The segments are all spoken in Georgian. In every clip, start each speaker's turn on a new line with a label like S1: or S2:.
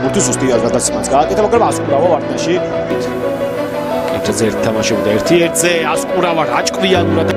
S1: ფეხბურთი ზუსტი გადაცემაც გააკეთა, მაგრამ ასკურავა ვარდნაში. კეთილზე ერთ თამაშობდა 1-1-ზე, ასკურავა რაჭკვიანურად.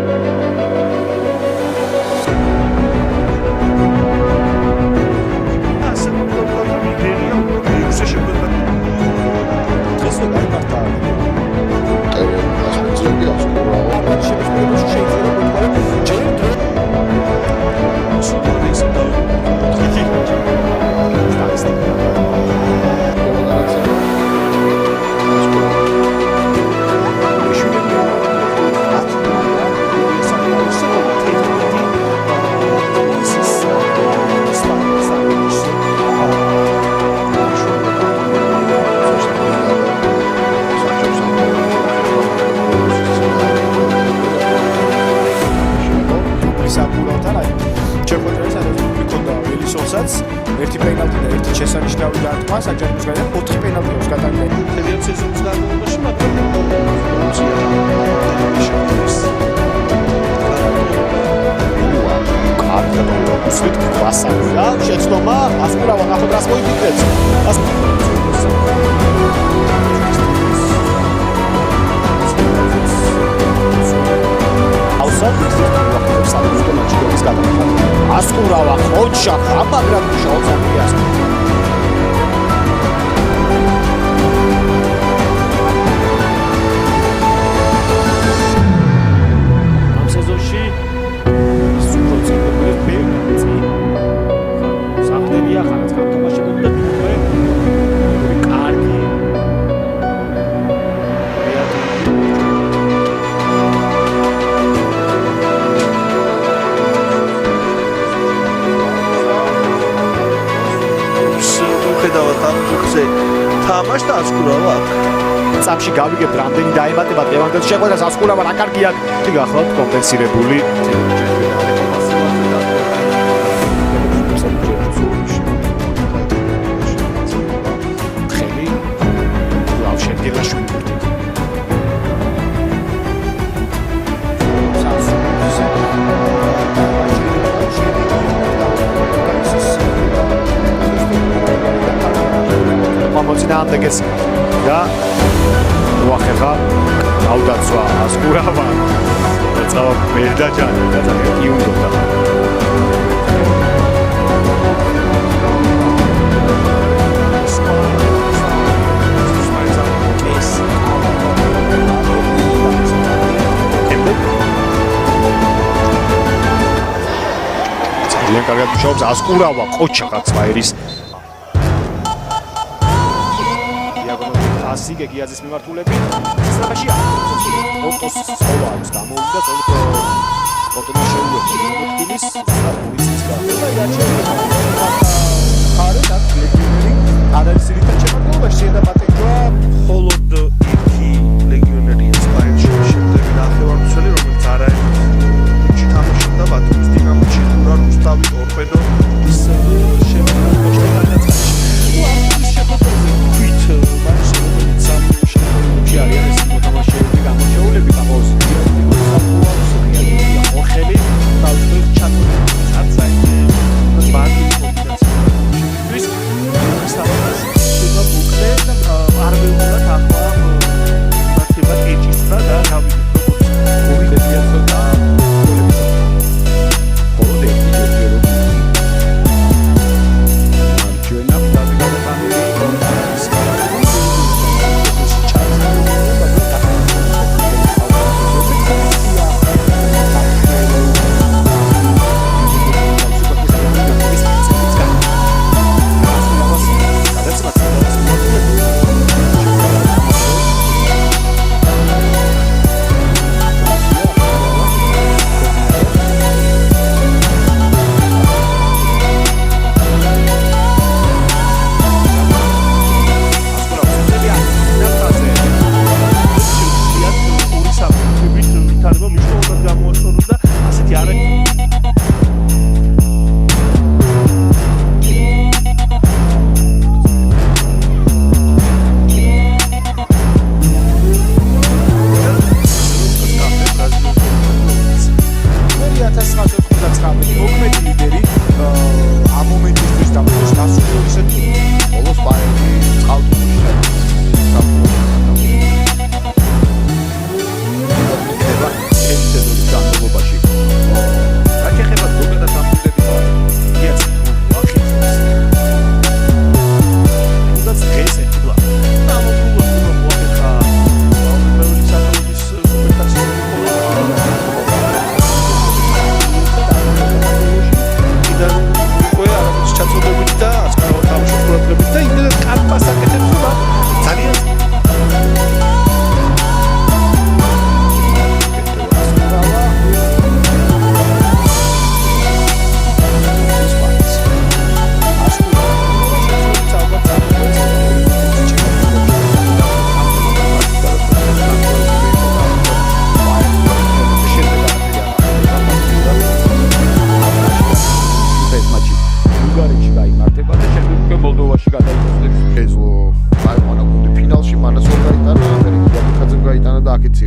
S1: ერთი პენალტი და ერთი შესანიშნავი დარტყმა საჯარიმოს გარეთ 4 პენალტი აქვს გადაგებული.
S2: თებიან სეზონის განმავლობაში მაგრამ
S1: უსვით ვასალი და შეცდომა ასკურავა ნახოთ რას მოიფიქრებს. ასკურავა ხოჩა აბაგრად შოუცამიას ამ სეზონში სუპროცენტები ბევრი საფდენია ხანაც გამთამაშებული და თუმე კარგი
S2: თამაშ და ასკურავა აქ.
S1: წამში გავიგებთ რამდენი დაემატება ლევანდოვსკის შეხვედრას ასკურავა რა კარგია. კი გახლავთ კომპენსირებული. ხელი ლავ შედგენაში მოცინაამდეგეს და მოახერხა აუდაცვა ასკურავა ეცავა მერდაჯანი და ძალიან იუნდოდა ძალიან კარგად მუშაობს ასკურავა ყოჩა კაცვაერის ასიგე გიაზის მიმართულებით სწრაფაში ოტოს სოლა აქვს გამოვიდა თორემ ოტომა შეუერთდა მოტკილის და პოლიციის გახდა იაჩერა ხარე და ლეგიონერი არის რითაც შემოგვიყვება შეედაპატევა
S2: მხოლოდ ერთი ლეგიონერი ესპანეთში შემდეგ ნახევარმცველი რომელიც არაერთი თამაშობდა ბათუმის დინამოში და რუსთავი ტორპედო ის შემოგვიყვება გადაცემაში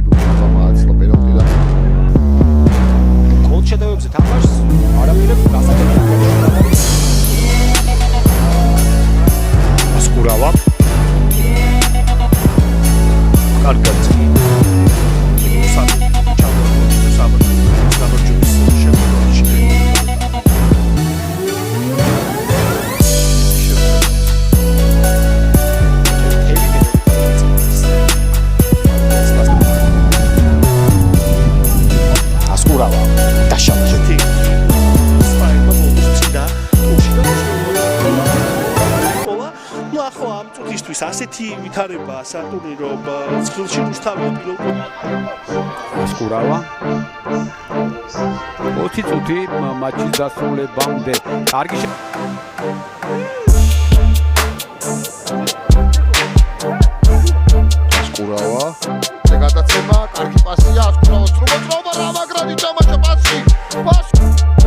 S3: უბრალოდ მაცლა პენალტი და
S1: გოლ შედევებზე თამაშს არაფერი გასაგებია. ასკურავა კარგად
S2: ის ასეთი ვითარება სატურნირო ცხრილში რუსთავია პილოტი
S4: ასკურავა 20 წუთი მატჩის დასრულებამდე კარგი
S3: ასკურავა შეგატაცება კარგი პასია ასკურავას რუბოწრობა რა მაგრად იწამაშა პასი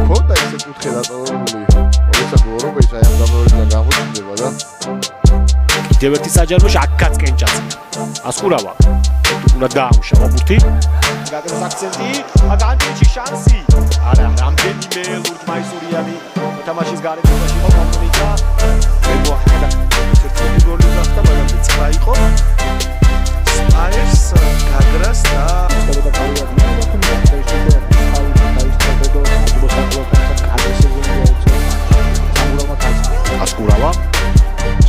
S3: ხოდა ესე კუთხე დატოვებული როცა გორობეის აი ამ გამოვლენიდან გამოჩნდება და
S1: კიდევ ერთი საჯარიმოში აქაც კენჭაც. ასკურავა უნდა დაამუშავა ბურთი. გადადის აქცენტი, აგანტიჩი შანსი. არა, რამდენიმე ლურჯმაისურიანი თამაშის გარემოში იყო მომნიჭა.
S2: მეგოახლა ერთ-ერთი გოლი გახდა, მაგრამ ცხა იყო. სპაიერს გაგრას და
S1: სწორედ კარიერა მოხდა და ასკურავა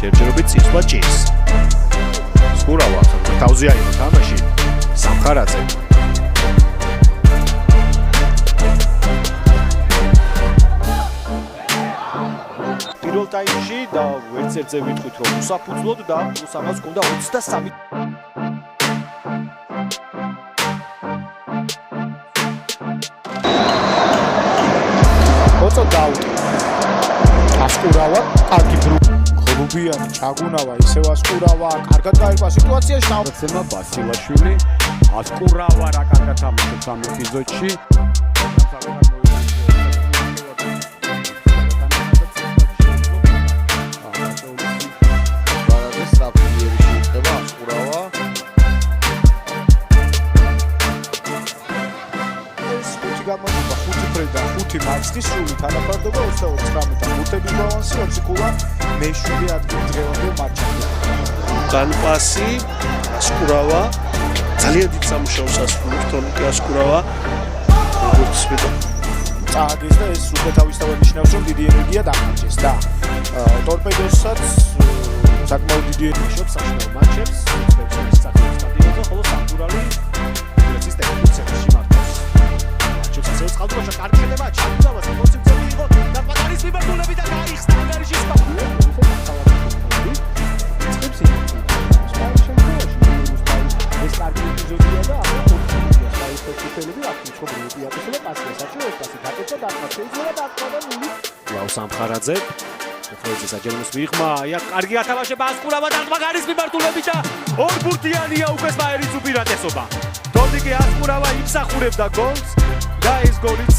S1: ჯერჯერობით წიწვა ჭირს. ასკურავა თავზე აიღო თამაში სამხარაძე. პირველ ტაიმში და ვერცერთზე ვიტყვით რომ უსაფუძვლოდ და პლუს ამას გონდა 23 ოცო დაუდი ასკურავა კარგი გრუბიანი ჩაგუნავა ისევ ასკურავა კარგად გაიყვა სიტუაციაში
S4: დავცემა ბასილაშვილი ასკურავა რა კარგად ამოწევს ამ ეპიზოდში
S3: ბარადეს საფიერიში ხდება ასკურავა
S1: ეს ხუთი გამოჩნდა ხუთი ფრედა ხუთი მარცხის სული თანაფარდობა 29 და ხუთების ბალანსი ოციკულა მეშვიდე ადგილ დღევანდელ მატჩში.
S2: განპასი ასკურავა ძალიან დიდ სამუშაოს ასრულებს თორემ ასკურავა როგორც ვიტყვი
S1: წააგეს და ეს უკვე თავისთავად ნიშნავს რომ დიდი ენერგია დამარჩეს და ტორპედოსაც საკმაოდ დიდი ენერგია საშუალო მატჩებს სპეციალისტ სტადიონზე ხოლო საკურალი ეს ტექნიკურ ცენტრში მართავს. მატჩებს ასე წყალდროშა კარგი შედება ჩაგდავას კონცეფცია იყო და პატარის მიმართულები და გაიხსნა ანგარიშის სამხარაძე ხოიძე საჯერიმოს მიღმა აი კარგი ათამაშება ასკურავა და მაგარის მიმართულები და ორბურთიანია უკვე სპაიერის უპირატესობა. თორდიკი ასკურავა იმსახურებდა გოლს და ეს გოლიც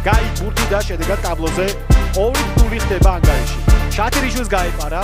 S1: გაიბურთი და შედეგად ტაბლოზე 2-0 ხდება ანგარიში. შათირიშვილს გაეპარა